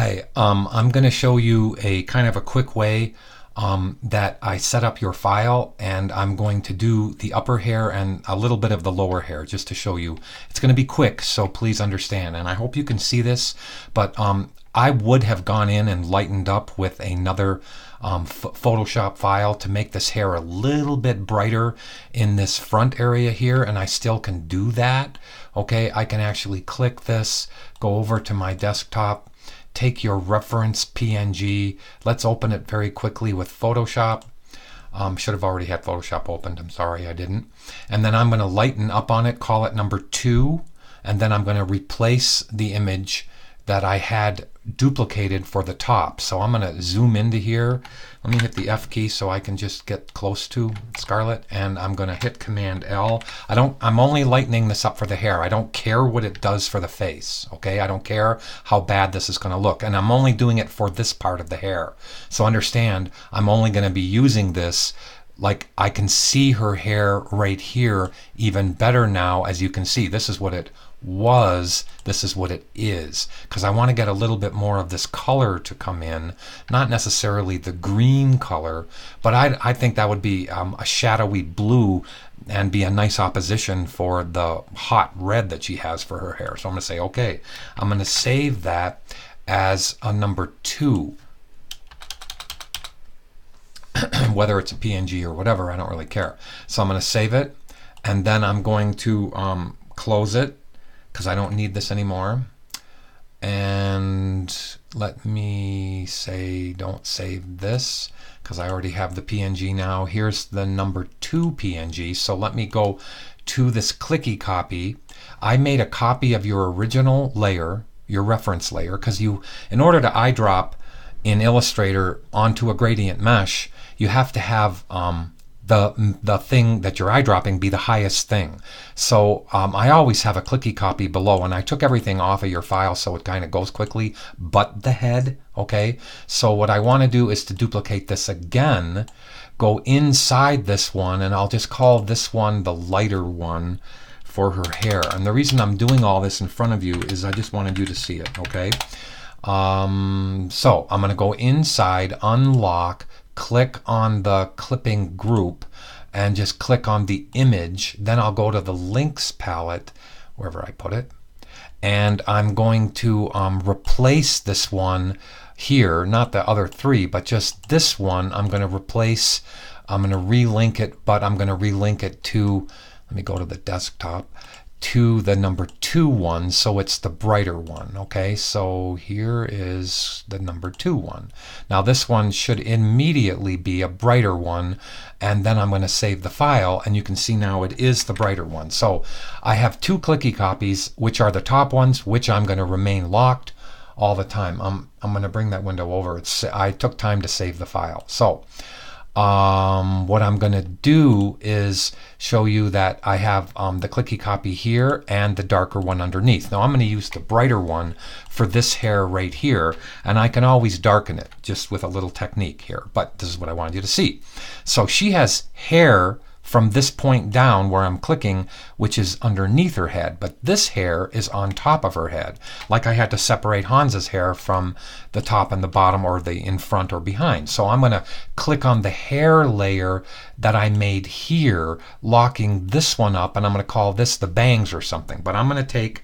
Hi, I'm going to show you a kind of a quick way that I set up your file, and I'm going to do the upper hair and a little bit of the lower hair just to show you. It's going to be quick, so please understand, and I hope you can see this, but I would have gone in and lightened up with another Photoshop file to make this hair a little bit brighter in this front area here, and I still can do that. Okay, I can actually click this, go over to my desktop, take your reference PNG. Let's open it very quickly with Photoshop. Should have already had Photoshop opened. I'm sorry I didn't. And then I'm going to lighten up on it, call it number 2, and then I'm going to replace the image that I had duplicated for the top. So I'm going to zoom into here. Let me hit the F key so I can just get close to Scarlett, and I'm going to hit Command L. I'm only lightening this up for the hair. I don't care what it does for the face. Okay, I don't care how bad this is going to look, and I'm only doing it for this part of the hair. So understand, I'm only going to be using this. Like, I can see her hair right here even better now. As you can see, this is what it was, this is what it is, because I want to get a little bit more of this color to come in, not necessarily the green color, but I think that would be a shadowy blue and be a nice opposition for the hot red that she has for her hair. So I'm going to say, okay, I'm going to save that as a number 2. Whether it's a PNG or whatever, I don't really care. So I'm going to save it, and then I'm going to close it because I don't need this anymore. And let me say don't save this because I already have the PNG now. Here's the number 2 PNG. So let me go to this Clicky Copy. I made a copy of your original layer, your reference layer, because in order to eyedrop in Illustrator onto a gradient mesh, you have to have the thing that you're eyedropping be the highest thing. So I always have a Clicky Copy below, and I took everything off of your file so it kind of goes quickly, but the head. Okay, so what I want to do is to duplicate this again, go inside this one, and I'll just call this one the lighter one for her hair. And the reason I'm doing all this in front of you is I just wanted you to see it. Okay, so I'm going to go inside, unlock, click on the clipping group, and just click on the image. Then I'll go to the links palette, wherever I put it, and I'm going to replace this one here, not the other 3, but just this one. I'm going to replace, I'm going to relink it, but I'm going to relink it to, let me go to the desktop, to the number 2 one, so it's the brighter one. Okay, so here is the number 2 one. Now this one should immediately be a brighter one, and then I'm going to save the file, and you can see now it is the brighter one. So I have 2 Clicky Copies, which are the top ones, which I'm going to remain locked all the time. I'm going to bring that window over. I took time to save the file. So what I'm going to do is show you that I have the Clicky Copy here and the darker one underneath. Now I'm going to use the brighter one for this hair right here, and I can always darken it just with a little technique here, but this is what I wanted you to see. So she has hair from this point down where I'm clicking, which is underneath her head, but this hair is on top of her head, like I had to separate Hans's hair from the top and the bottom, or the in front or behind. So I'm going to click on the hair layer that I made here, locking this one up, and I'm going to call this the bangs or something. But I'm going to take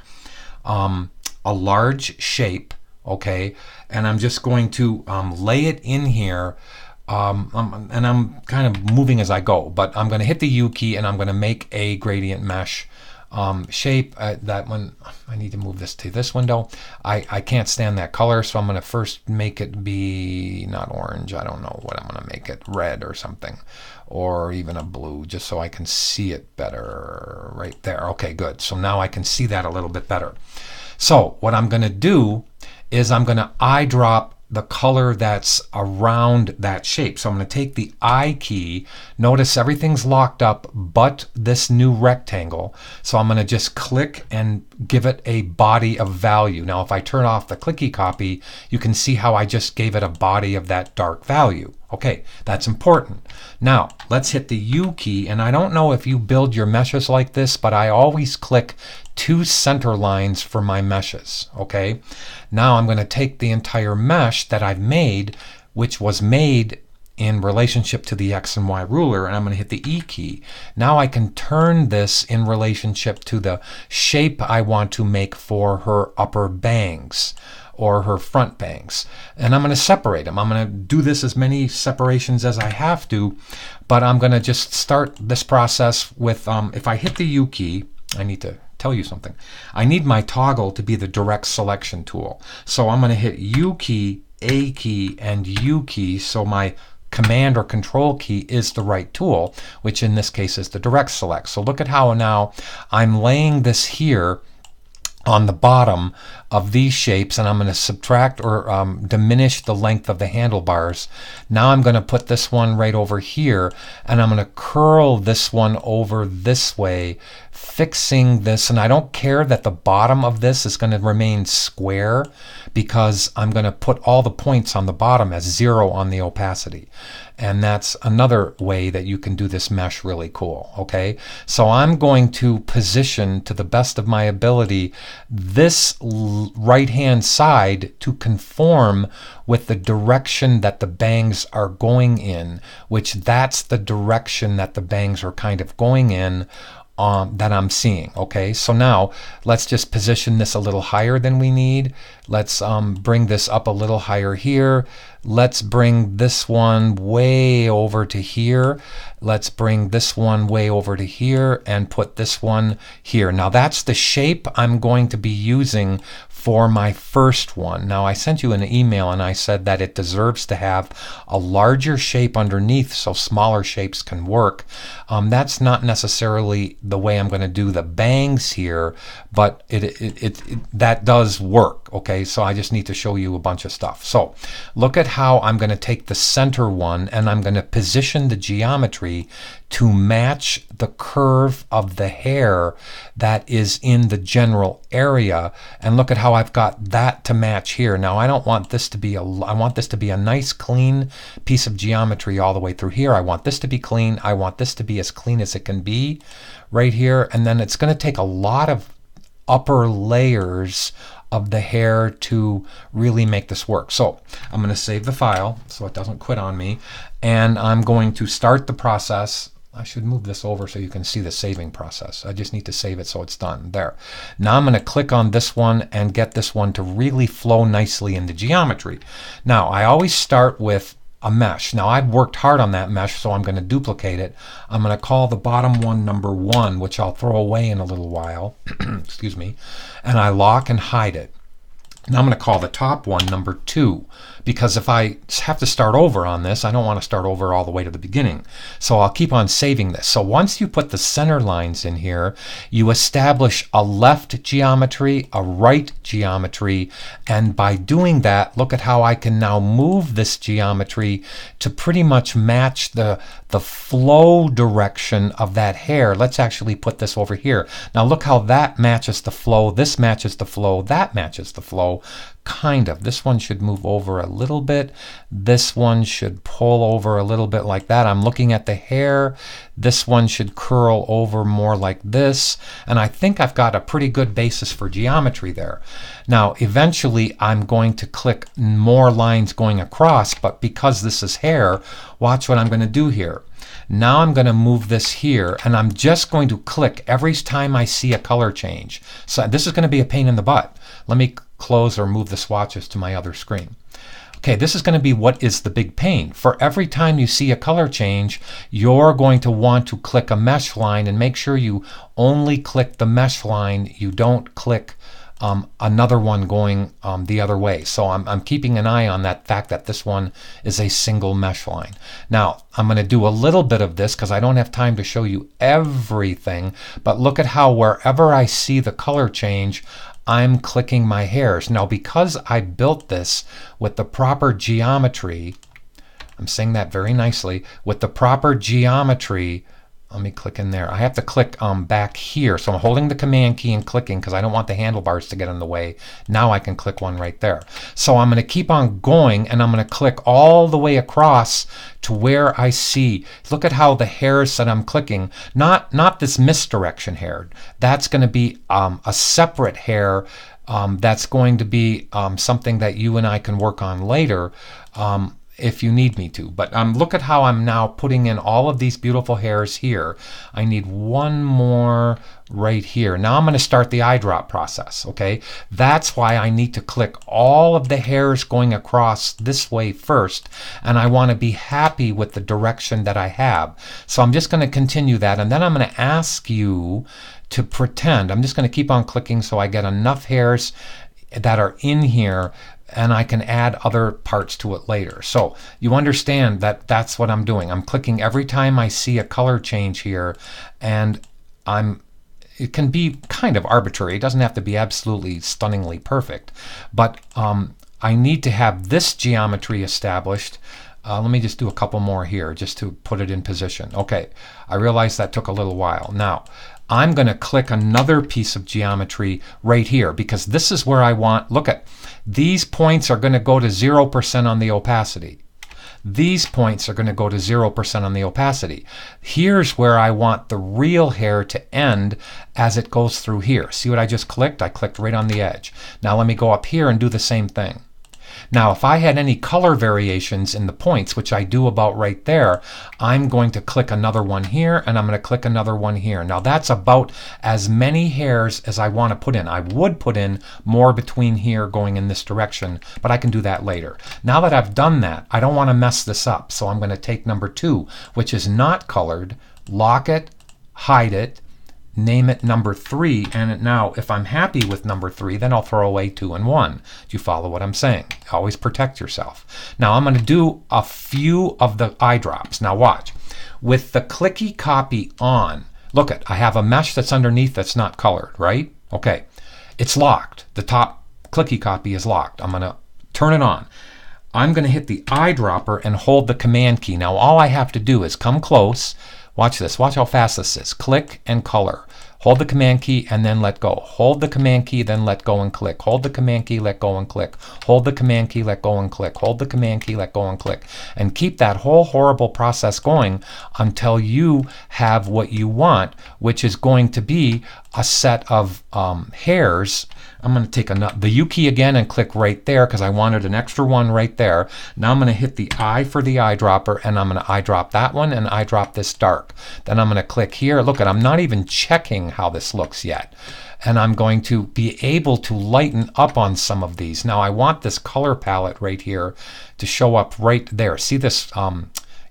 a large shape, okay, and I'm just going to lay it in here. And I'm kind of moving as I go, but I'm going to hit the U key, and I'm going to make a gradient mesh shape. That one, I need to move this to this window. I can't stand that color, so I'm going to first make it be not orange. I don't know what I'm going to make it, red or something, or even a blue, just so I can see it better right there. Okay, good. So now I can see that a little bit better. So what I'm going to do is I'm going to eyedrop the color that's around that shape. So I'm going to take the I key. Notice everything's locked up but this new rectangle. So I'm going to just click and give it a body of value. Now if I turn off the Clicky Copy, you can see how I just gave it a body of that dark value. Okay, that's important. Now, let's hit the U key, and I don't know if you build your meshes like this, but I always click 2 center lines for my meshes, okay? Now I'm going to take the entire mesh that I've made, which was made in relationship to the X and Y ruler, and I'm going to hit the E key. Now I can turn this in relationship to the shape I want to make for her upper bangs or her front bangs. And I'm going to separate them. I'm going to do this as many separations as I have to, but I'm going to just start this process with, if I hit the U key, I need to tell you something. I need my toggle to be the direct selection tool. So I'm going to hit U key, A key, and U key, so my Command or Control key is the right tool, which in this case is the direct select. So look at how now I'm laying this here on the bottom of these shapes, and I'm going to subtract or diminish the length of the handlebars. Now I'm going to put this one right over here, and I'm going to curl this one over this way, fixing this. And I don't care that the bottom of this is going to remain square, because I'm going to put all the points on the bottom as 0 on the opacity. And that's another way that you can do this mesh really cool. Okay, so I'm going to position to the best of my ability this right hand side to conform with the direction that the bangs are going in, which that's the direction that the bangs are kind of going in that I'm seeing. Okay, so now let's just position this a little higher than we need. Let's bring this up a little higher here. Let's bring this one way over to here. Let's bring this one way over to here and put this one here. Now that's the shape I'm going to be using for my first one. Now I sent you an email and I said that it deserves to have a larger shape underneath so smaller shapes can work. That's not necessarily the way I'm going to do the bangs here, but that does work. Okay, so I just need to show you a bunch of stuff. So look at how I'm going to take the center one and I'm going to position the geometry to match the curve of the hair that is in the general area, and look at how I've got that to match here. Now I don't want this to be I want this to be a nice clean piece of geometry all the way through here. I want this to be clean. I want this to be as clean as it can be right here, and then it's going to take a lot of upper layers of the hair to really make this work. So I'm going to save the file so it doesn't quit on me, and I'm going to start the process. I should move this over so you can see the saving process. I just need to save it so it's done. There. Now I'm going to click on this one and get this one to really flow nicely into geometry. Now I always start with a mesh. Now I've worked hard on that mesh, so I'm going to duplicate it. I'm going to call the bottom one number 1, which I'll throw away in a little while. Excuse me. And I lock and hide it. Now I'm going to call the top one number 2, because if I have to start over on this, I don't want to start over all the way to the beginning. So I'll keep on saving this. So once you put the center lines in here, you establish a left geometry, a right geometry, and by doing that, look at how I can now move this geometry to pretty much match the flow direction of that hair. Let's actually put this over here. Now look how that matches the flow, this matches the flow, that matches the flow. Kind of. This one should move over a little bit. This one should pull over a little bit like that. I'm looking at the hair. This one should curl over more like this. And I think I've got a pretty good basis for geometry there. Now, eventually, I'm going to click more lines going across, but because this is hair, watch what I'm going to do here. Now I'm going to move this here, and I'm just going to click every time I see a color change. So this is going to be a pain in the butt. Let me close or move the swatches to my other screen. Okay, this is going to be what is the big pain. For every time you see a color change, you're going to want to click a mesh line, and make sure you only click the mesh line. You don't click another one going the other way. So I'm keeping an eye on that fact that this one is a single mesh line. Now I'm going to do a little bit of this because I don't have time to show you everything, but look at how wherever I see the color change, I'm clicking my hairs. Now because I built this with the proper geometry, I'm saying that very nicely, with the proper geometry, Let me click in there. I have to click back here. So I'm holding the Command key and clicking because I don't want the handlebars to get in the way. Now I can click one right there. So I'm going to keep on going, and I'm going to click all the way across to where I see. Look at how the hairs that I'm clicking, not this misdirection hair. That's going to be a separate hair. That's going to be something that you and I can work on later. If you need me to. But look at how I'm now putting in all of these beautiful hairs here. I need one more right here. Now I'm going to start the eyedrop process, okay? That's why I need to click all of the hairs going across this way first, and I want to be happy with the direction that I have. So I'm just going to continue that, and then I'm going to ask you to pretend. I'm just going to keep on clicking so I get enough hairs that are in here, and I can add other parts to it later. So you understand that that's what I'm doing. I'm clicking every time I see a color change here, and it can be kind of arbitrary. It doesn't have to be absolutely stunningly perfect, but I need to have this geometry established. Let me just do a couple more here just to put it in position. Okay, I realize that took a little while. Now I'm going to click another piece of geometry right here because this is where I want, look at, these points are going to go to 0% on the opacity. These points are going to go to 0% on the opacity. Here's where I want the real hair to end as it goes through here. See what I just clicked? I clicked right on the edge. Now let me go up here and do the same thing. Now if I had any color variations in the points, which I do about right there, I'm going to click another one here, and I'm going to click another one here. Now that's about as many hairs as I want to put in. I would put in more between here going in this direction, but I can do that later. Now that I've done that, I don't want to mess this up, so I'm going to take number 2, which is not colored, lock it, hide it, name it number 3, and now if I'm happy with number 3, then I'll throw away 2 and 1. Do you follow what I'm saying? Always protect yourself. Now I'm going to do a few of the eyedrops. Now watch. With the Clicky Copy on, look at, I have a mesh that's underneath that's not colored, right? Okay, it's locked. The top Clicky Copy is locked. I'm going to turn it on. I'm going to hit the eyedropper and hold the Command key. Now all I have to do is come close. Watch this. Watch how fast this is. Click and color. Hold the Command key and then let go. Hold the Command key, then let go and click. Hold the Command key, let go and click. Hold the Command key, let go and click. Hold the Command key, let go and click. And keep that whole horrible process going until you have what you want, which is going to be a set of hairs. I'm going to take the U key again and click right there because I wanted an extra one right there. Now I'm going to hit the I for the eyedropper, and I'm going to eyedrop that one and eyedrop this dark. Then I'm going to click here. Look at, I'm not even checking how this looks yet. And I'm going to be able to lighten up on some of these. Now I want this color palette right here to show up right there. See this,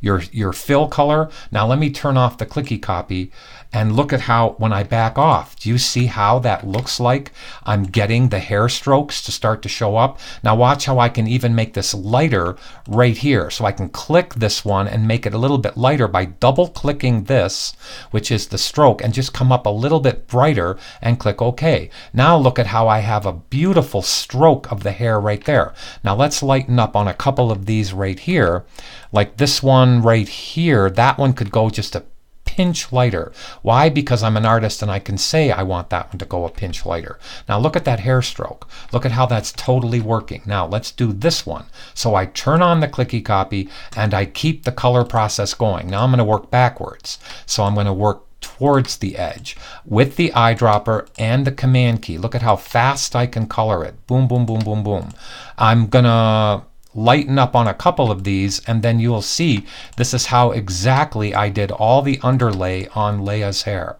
your fill color? Now let me turn off the Clicky Copy and look at how when I back off. Do you see how that looks like? I'm getting the hair strokes to start to show up. Now watch how I can even make this lighter right here. So I can click this one and make it a little bit lighter by double clicking this, which is the stroke, and just come up a little bit brighter and click OK. Now look at how I have a beautiful stroke of the hair right there. Now let's lighten up on a couple of these right here. Like this one right here, that one could go just a pinch lighter. Why? Because I'm an artist and I can say I want that one to go a pinch lighter. Now look at that hair stroke. Look at how that's totally working. Now let's do this one. So I turn on the Clicky Copy and I keep the color process going. Now I'm going to work backwards. So I'm going to work towards the edge with the eyedropper and the Command key. Look at how fast I can color it. Boom, boom, boom, boom, boom. I'm going to lighten up on a couple of these, and then you'll see this is how exactly I did all the underlay on Leia's hair.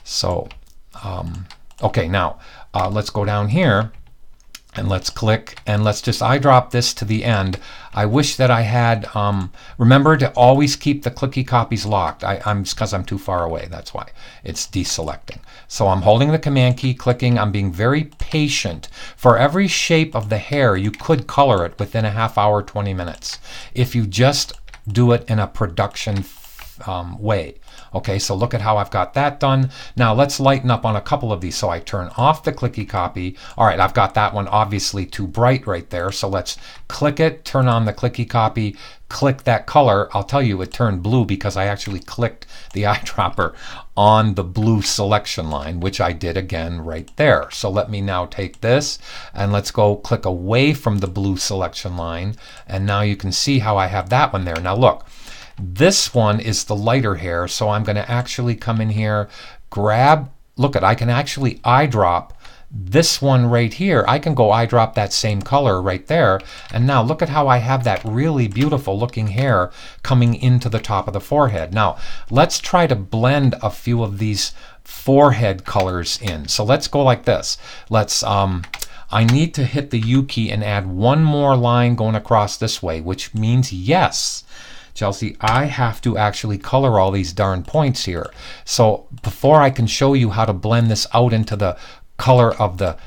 So okay, now let's go down here and let's click and let's just eyedrop this to the end. I wish that I had remember to always keep the Clicky Copies locked. Because I'm too far away, that's why it's deselecting. So I'm holding the Command key, clicking. I'm being very patient. For every shape of the hair, you could color it within a half hour, 20 minutes if you just do it in a production way. Okay, so look at how I've got that done. Now let's lighten up on a couple of these. So I turn off the Clicky Copy. All right, I've got that one obviously too bright right there. So let's click it, turn on the Clicky Copy, click that color. I'll tell you it turned blue because I actually clicked the eyedropper on the blue selection line, which I did again right there. So let me now take this and let's go click away from the blue selection line. And now you can see how I have that one there. Now look. This one is the lighter hair, so I'm going to actually come in here, grab, look at, I can actually eyedrop this one right here. I can go eyedrop that same color right there, and now look at how I have that really beautiful looking hair coming into the top of the forehead. Now let's try to blend a few of these forehead colors in. So let's go like this. Let's I need to hit the U key and add one more line going across this way, which means yes, Chelsea, I have to actually color all these darn points here. So before I can show you how to blend this out into the color of the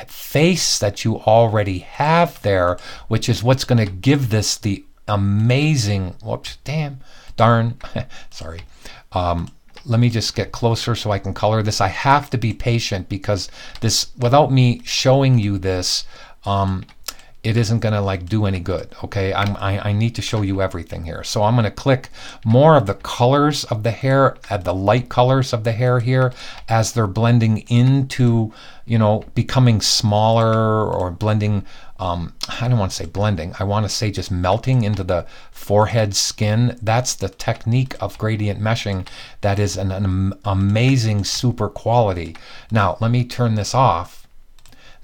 face that you already have there, which is what's going to give this the amazing, whoops, darn, sorry. Let me just get closer so I can color this. I have to be patient because this, without me showing you this, it isn't going to like do any good. Okay, I need to show you everything here. So I'm going to click more of the colors of the hair, at the light colors of the hair here as they're blending into, you know, becoming smaller or blending. I don't want to say blending. I want to say just melting into the forehead skin. That's the technique of gradient meshing. That is an amazing super quality. Now let me turn this off.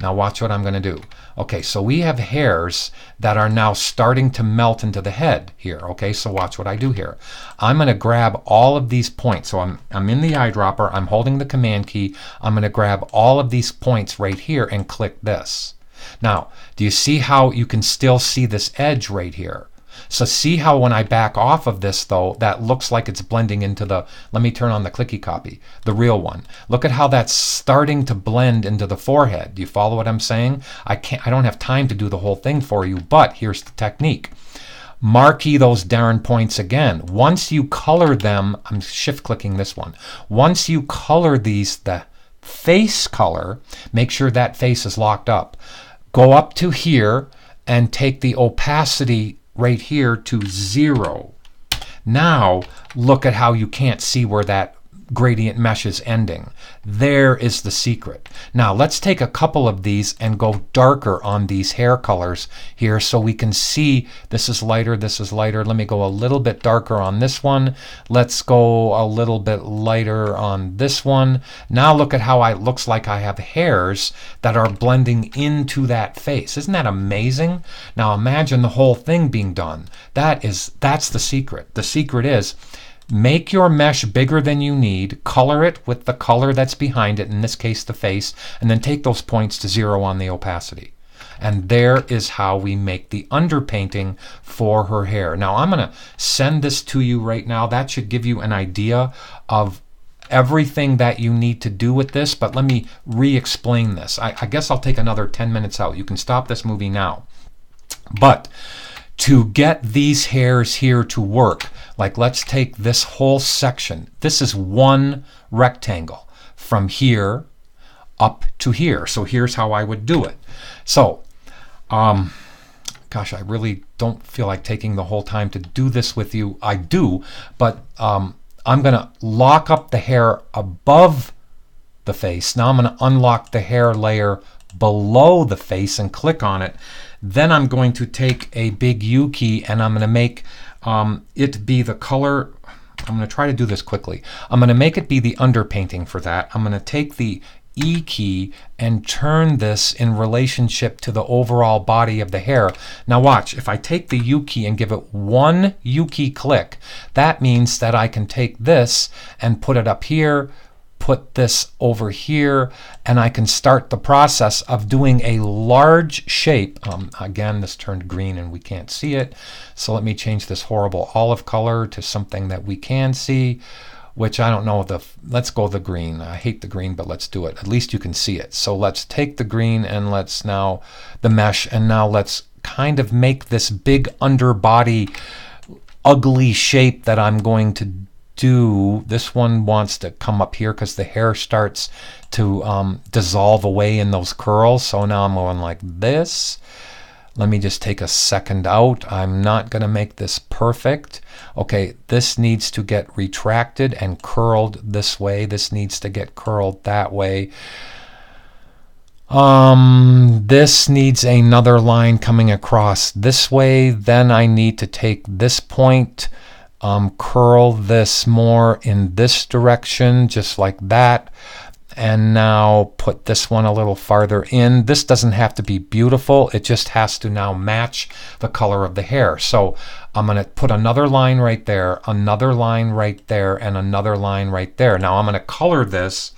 Now watch what I'm going to do. Okay, so we have hairs that are now starting to melt into the head here. Okay, so watch what I do here. I'm going to grab all of these points. So I'm in the eyedropper. I'm holding the command key. I'm going to grab all of these points right here and click this. Now, do you see how you can still see this edge right here? So see how when I back off of this though, that looks like it's blending into the, let me turn on the Clicky Copy, the real one. Look at how that's starting to blend into the forehead. Do you follow what I'm saying? I don't have time to do the whole thing for you, but here's the technique. Marquee those darn points again. Once you color them, I'm shift clicking this one. Once you color these, the face color, make sure that face is locked up. Go up to here and take the opacity right here to 0. Now look at how you can't see where that gradient mesh is ending. There is the secret. Now let's take a couple of these and go darker on these hair colors here so we can see this is lighter, this is lighter. Let me go a little bit darker on this one. Let's go a little bit lighter on this one. Now look at how it looks like I have hairs that are blending into that face. Isn't that amazing? Now imagine the whole thing being done. That's the secret. The secret is make your mesh bigger than you need, color it with the color that's behind it, in this case the face, and then take those points to 0 on the opacity. And there is how we make the underpainting for her hair. Now I'm going to send this to you right now. That should give you an idea of everything that you need to do with this, but let me re-explain this. I guess I'll take another 10 minutes out. You can stop this movie now. But to get these hairs here to work, like let's take this whole section. This is one rectangle from here up to here. So here's how I would do it. So, gosh, I really don't feel like taking the whole time to do this with you. I do, but I'm going to lock up the hair above the face. Now I'm going to unlock the hair layer below the face and click on it. Then I'm going to take a big U key and I'm going to make it be the color. I'm going to try to do this quickly. I'm going to make it be the underpainting for that. I'm going to take the E key and turn this in relationship to the overall body of the hair. Now watch, if I take the U key and give it one U key click, that means that I can take this and put it up here, put this over here, and I can start the process of doing a large shape. Again, this turned green and we can't see it. So let me change this horrible olive color to something that we can see, which I don't know. Let's go the green. I hate the green, but let's do it. At least you can see it. So let's take the green and let's now, the mesh, and now let's kind of make this big underbody ugly shape that I'm going to do, this one wants to come up here because the hair starts to dissolve away in those curls. So now I'm going like this. Let me just take a second out. I'm not going to make this perfect. Okay, this needs to get retracted and curled this way. This needs to get curled that way. This needs another line coming across this way. Then I need to take this point, curl this more in this direction, just like that. And now put this one a little farther in. This doesn't have to be beautiful. It just has to now match the color of the hair. So I'm going to put another line right there, another line right there, and another line right there. Now I'm going to color this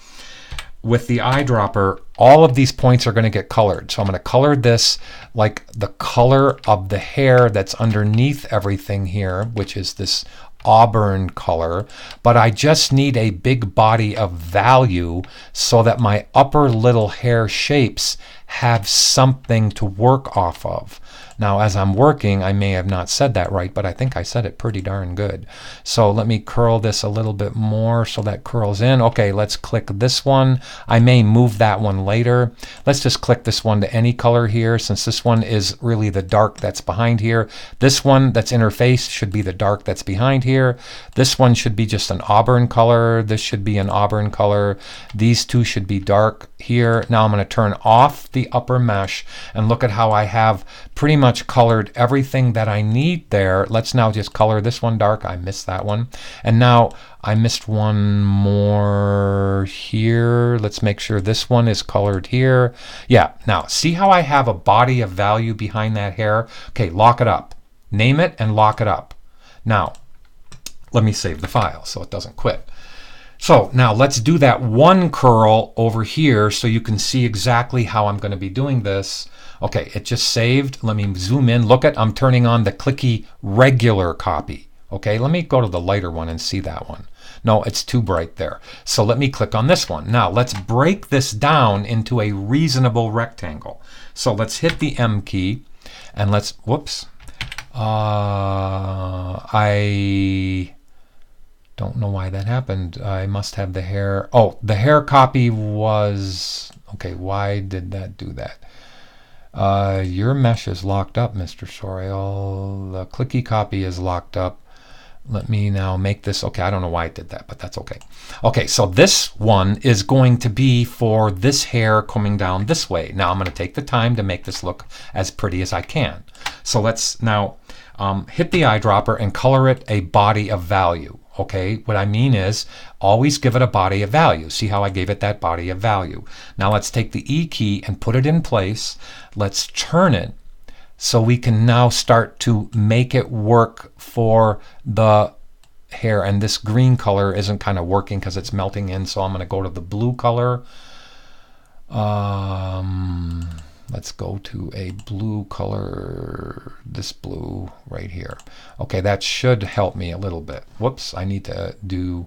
with the eyedropper. All of these points are going to get colored. So I'm going to color this like the color of the hair that's underneath everything here, which is this auburn color, but I just need a big body of value so that my upper little hair shapes have something to work off of. Now, as I'm working, I may have not said that right, but I think I said it pretty darn good. So let me curl this a little bit more so that curls in. Okay, let's click this one. I may move that one later. Let's just click this one to any color here, since this one is really the dark that's behind here. This one that's interfaced should be the dark that's behind here. This one should be just an auburn color. This should be an auburn color. These two should be dark here. Now I'm going to turn off the upper mesh and look at how I have pretty much colored everything that I need there. Let's now just color this one dark. I missed that one. And now I missed one more here. Let's make sure this one is colored here. Yeah, now see how I have a body of value behind that hair? Okay, lock it up. Name it and lock it up. Now, let me save the file so it doesn't quit. So now let's do that one curl over here so you can see exactly how I'm going to be doing this. Okay, it just saved. Let me zoom in. Look at, I'm turning on the Clicky regular copy. Okay, let me go to the lighter one and see that one. No, it's too bright there. So let me click on this one. Now let's break this down into a reasonable rectangle. So let's hit the M key and let's, whoops. I don't know why that happened. I must have the hair. Oh, the hair copy was, okay, why did that do that? Your mesh is locked up, Mr. Sorial. The Clicky Copy is locked up. Let me now make this, okay, I don't know why it did that, but that's okay. Okay, so this one is going to be for this hair coming down this way. Now I'm going to take the time to make this look as pretty as I can. So let's now hit the eyedropper and color it a body of value. Okay, what I mean is always give it a body of value. See how I gave it that body of value. Now let's take the E key and put it in place. Let's turn it so we can now start to make it work for the hair. And this green color isn't kind of working because it's melting in, so I'm going to go to the blue color. Let's go to a blue color, this blue right here. Okay, that should help me a little bit. Whoops, I need to do,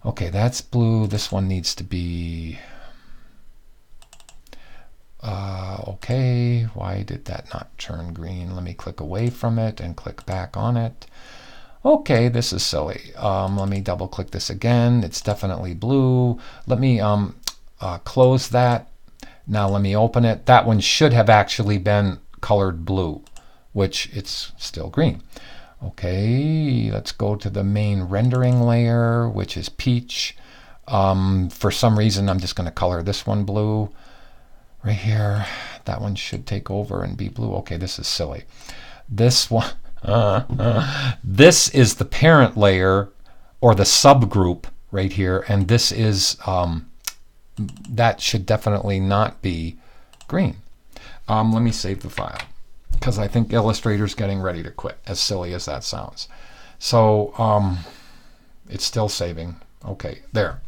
okay, that's blue. This one needs to be, okay, why did that not turn green? Let me click away from it and click back on it. Okay, this is silly. Let me double click this again. It's definitely blue. Let me close that. Now let me open it. That one should have actually been colored blue, which it's still green. Okay, let's go to the main rendering layer, which is peach. For some reason, I'm just going to color this one blue right here. That one should take over and be blue. Okay, this is silly. This one, this is the parent layer or the subgroup right here, and this is that should definitely not be green. Let me save the file because I think Illustrator's getting ready to quit, as silly as that sounds. So it's still saving. Okay, there.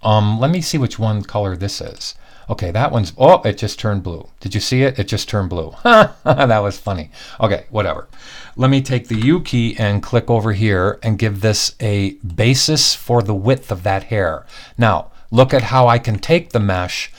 Let me see which one color this is. Okay, that one's, oh, it just turned blue. Did you see it? It just turned blue. That was funny. Okay, whatever. Let me take the U key and click over here and give this a basis for the width of that hair. Now, look at how I can take the mesh,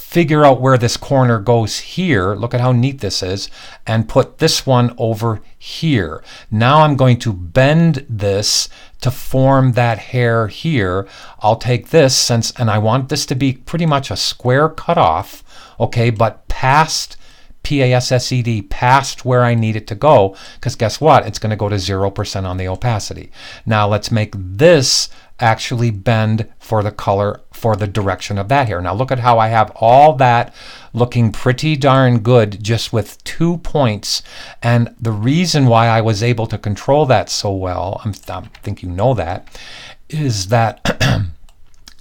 figure out where this corner goes here. Look at how neat this is. And put this one over here. Now I'm going to bend this to form that hair here. I'll take this, and I want this to be pretty much a square cutoff, okay, but past P-A-S-S-E-D, past where I need it to go, because guess what? It's going to go to 0% on the opacity. Now let's make this actually bend for the color, for the direction of that hair. Now look at how I have all that looking pretty darn good just with 2 points. And the reason why I was able to control that so well, I think you know that, is that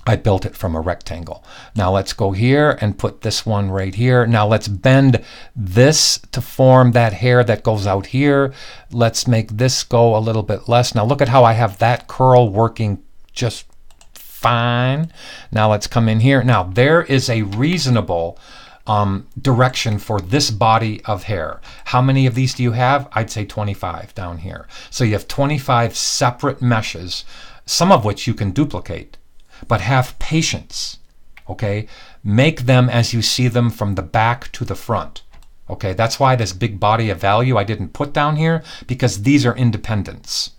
I built it from a rectangle. Now let's go here and put this one right here. Now let's bend this to form that hair that goes out here. Let's make this go a little bit less. Now look at how I have that curl working just fine. Now let's come in here. Now there is a reasonable direction for this body of hair. How many of these do you have? I'd say 25 down here. So you have 25 separate meshes, some of which you can duplicate. But have patience, okay? Make them as you see them from the back to the front, okay? That's why this big body of value I didn't put down here, because these are independents.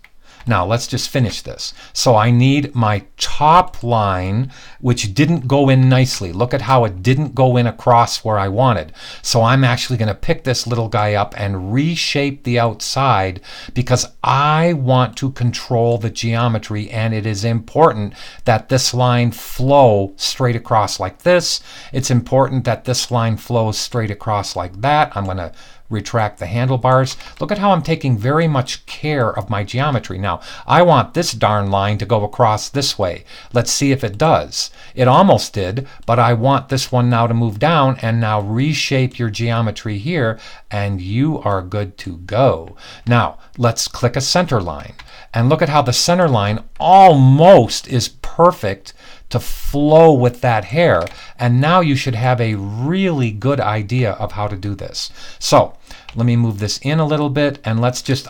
Now let's just finish this. So I need my top line, which didn't go in nicely. Look at how it didn't go in across where I wanted. So I'm actually going to pick this little guy up and reshape the outside, because I want to control the geometry, and it is important that this line flow straight across like this. It's important that this line flows straight across like that. I'm going to retract the handlebars. Look at how I'm taking very much care of my geometry. Now, I want this darn line to go across this way. Let's see if it does. It almost did, but I want this one now to move down, and now reshape your geometry here, and you are good to go. Now, let's click a center line. And look at how the center line almost is perfect to flow with that hair. And now you should have a really good idea of how to do this. So let me move this in a little bit, and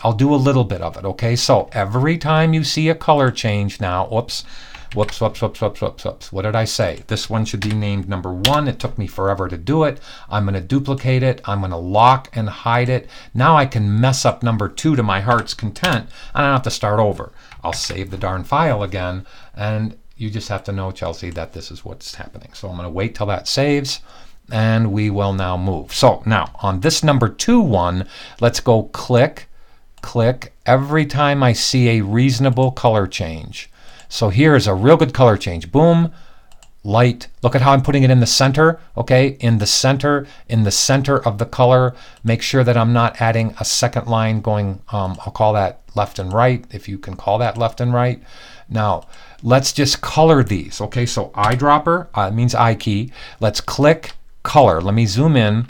I'll do a little bit of it, okay? So every time you see a color change now, whoops. What did I say? This one should be named number 1. It took me forever to do it. I'm going to duplicate it. I'm going to lock and hide it. Now I can mess up number 2 to my heart's content, and I don't have to start over. I'll save the darn file again, and you just have to know, Chelsea, that this is what's happening. So I'm going to wait till that saves, and we will now move. So now on this number 2 one, let's go click, click every time I see a reasonable color change. So here's a real good color change. Boom, light. Look at how I'm putting it in the center, okay? In the center of the color. Make sure that I'm not adding a second line going, I'll call that left and right, if you can call that left and right. Now, let's just color these, okay? So eyedropper means eye key. Let's click color. Let me zoom in.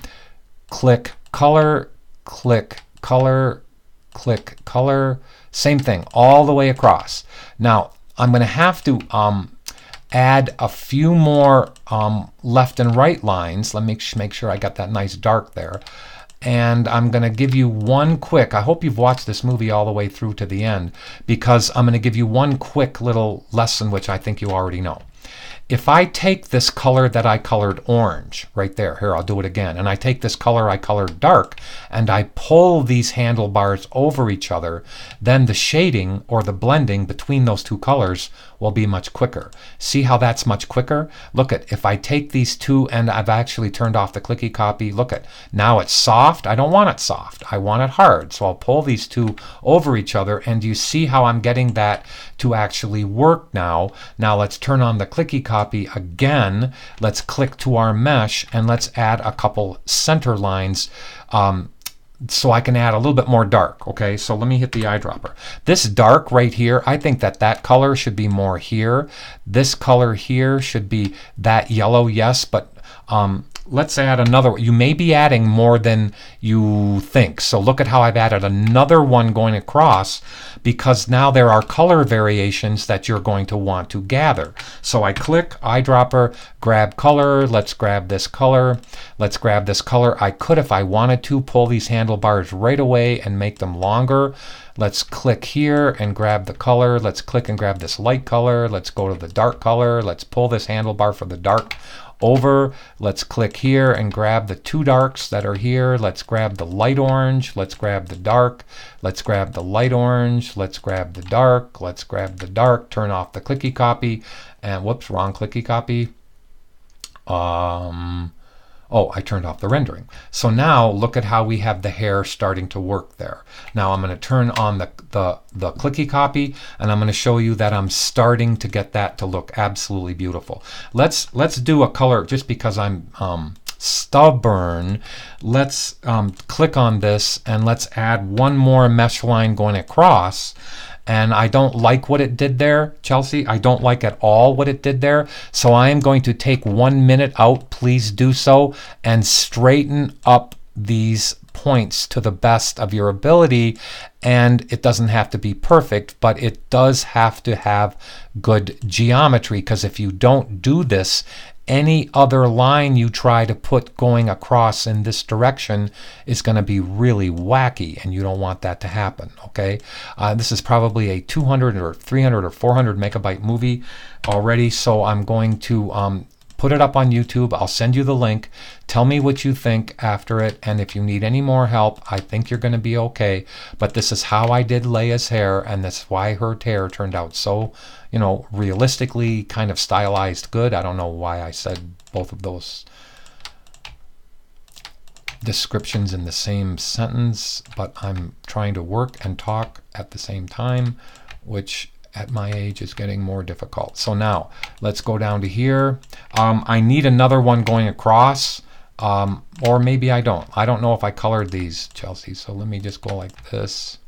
Click color, click color, click color. Same thing all the way across. Now, I'm going to have to add a few more left and right lines. Let me make sure I got that nice dark there. And I'm going to give you one quick, I hope you've watched this movie all the way through to the end, because I'm going to give you one quick little lesson which I think you already know. If I take this color that I colored orange, right there, here I'll do it again, and I take this color I colored dark, and I pull these handlebars over each other, then the shading or the blending between those two colors will be much quicker. See how that's much quicker? Look at, if I take these two, and I've actually turned off the Clicky Copy, look at, now it's soft. I don't want it soft, I want it hard. So I'll pull these two over each other, and you see how I'm getting that to actually work now. Now let's turn on the Clicky Copy again. Let's click to our mesh, and let's add a couple center lines so I can add a little bit more dark. Okay, so let me hit the eyedropper. This dark right here, I think that color should be more here. This color here should be that yellow, yes, but let's add another. You may be adding more than you think. So look at how I've added another one going across, because now there are color variations that you're going to want to gather. So I click eyedropper, grab color. Let's grab this color. Let's grab this color. I could, if I wanted to, pull these handlebars right away and make them longer. Let's click here and grab the color. Let's click and grab this light color. Let's go to the dark color. Let's pull this handlebar for the dark over. Let's click here and grab the two darks that are here. Let's grab the light orange. Let's grab the dark. Let's grab the light orange. Let's grab the dark. Let's grab the dark. Turn off the clicky copy. And whoops, wrong clicky copy. Oh, I turned off the rendering. So now look at how we have the hair starting to work there. Now I'm going to turn on the clicky copy, and I'm going to show you that I'm starting to get that to look absolutely beautiful. Let's do a color just because I'm stubborn. Let's click on this and let's add one more mesh line going across. And I don't like what it did there, Chelsea. I don't like at all what it did there. So I am going to take 1 minute out, please do so, and straighten up these points to the best of your ability. And it doesn't have to be perfect, but it does have to have good geometry, because if you don't do this, any other line you try to put going across in this direction is going to be really wacky, and you don't want that to happen. Okay, this is probably a 200 or 300 or 400 megabyte movie already, so I'm going to put it up on YouTube. I'll send you the link. Tell me what you think after it, and if you need any more help, I think you're going to be okay. But this is how I did Leia's hair, and that's why her hair turned out so, you know, realistically kind of stylized good. I don't know why I said both of those descriptions in the same sentence, but I'm trying to work and talk at the same time, which at my age is getting more difficult. So now let's go down to here. I need another one going across, or maybe I don't. I don't know if I colored these, Chelsea. So let me just go like this.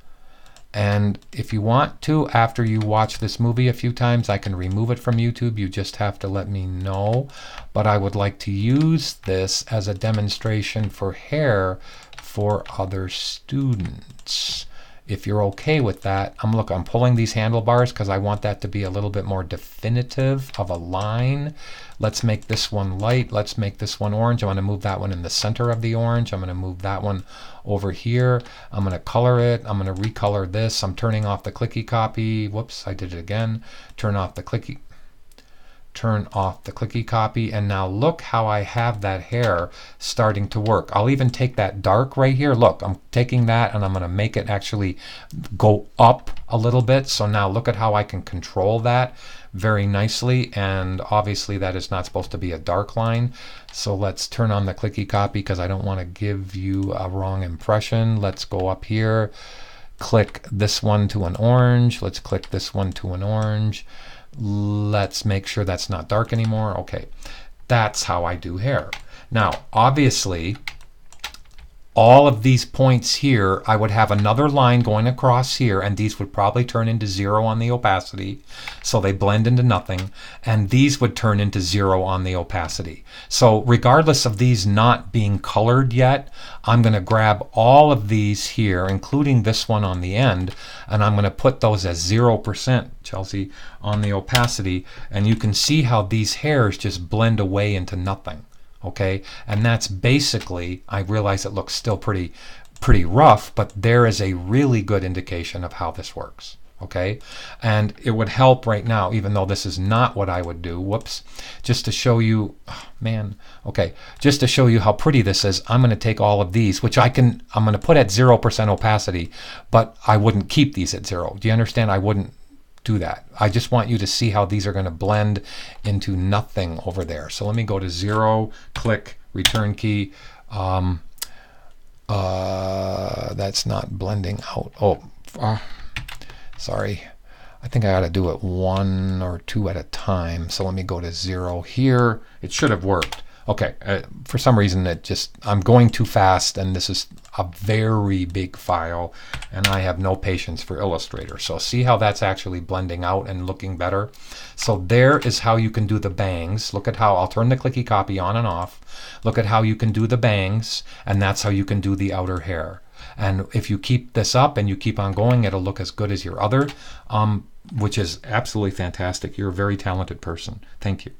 And if you want to, after you watch this movie a few times, I can remove it from YouTube. You just have to let me know. But I would like to use this as a demonstration for hair for other students. If you're okay with that, I'm pulling these handlebars because I want that to be a little bit more definitive of a line. Let's make this one light. Let's make this one orange. I'm going to move that one in the center of the orange. I'm going to move that one over here. I'm going to color it. I'm going to recolor this. I'm turning off the clicky copy. Whoops, I did it again. Turn off the clicky copy, and now look how I have that hair starting to work. I'll even take that dark right here. Look, I'm taking that and I'm going to make it actually go up a little bit. So now look at how I can control that very nicely, and obviously that is not supposed to be a dark line. So let's turn on the clicky copy because I don't want to give you a wrong impression. Let's go up here, click this one to an orange. Let's click this one to an orange. Let's make sure that's not dark anymore. Okay, that's how I do hair. Now, obviously, all of these points here, I would have another line going across here, and these would probably turn into 0 on the opacity, so they blend into nothing, and these would turn into 0 on the opacity. So regardless of these not being colored yet, I'm going to grab all of these here, including this one on the end, and I'm going to put those as 0%, Chelsea, on the opacity, and you can see how these hairs just blend away into nothing. Okay, and that's basically, I realize it looks still pretty rough, but there is a really good indication of how this works. Okay, and it would help right now, even though this is not what I would do, whoops, just to show you, oh, man, okay, just to show you how pretty this is, I'm going to take all of these, which I'm going to put at 0% opacity, but I wouldn't keep these at 0. Do you understand? I wouldn't do that. I just want you to see how these are going to blend into nothing over there. So let me go to 0, click, return key. That's not blending out. Sorry. I think I ought to do it 1 or 2 at a time. So let me go to 0 here. It should have worked. Okay, for some reason I'm going too fast, and this is a very big file, and I have no patience for Illustrator. So see how that's actually blending out and looking better. So there is how you can do the bangs. Look at how I'll turn the clicky copy on and off. Look at how you can do the bangs, and that's how you can do the outer hair. And if you keep this up and you keep on going, it'll look as good as your other, which is absolutely fantastic. You're a very talented person. Thank you.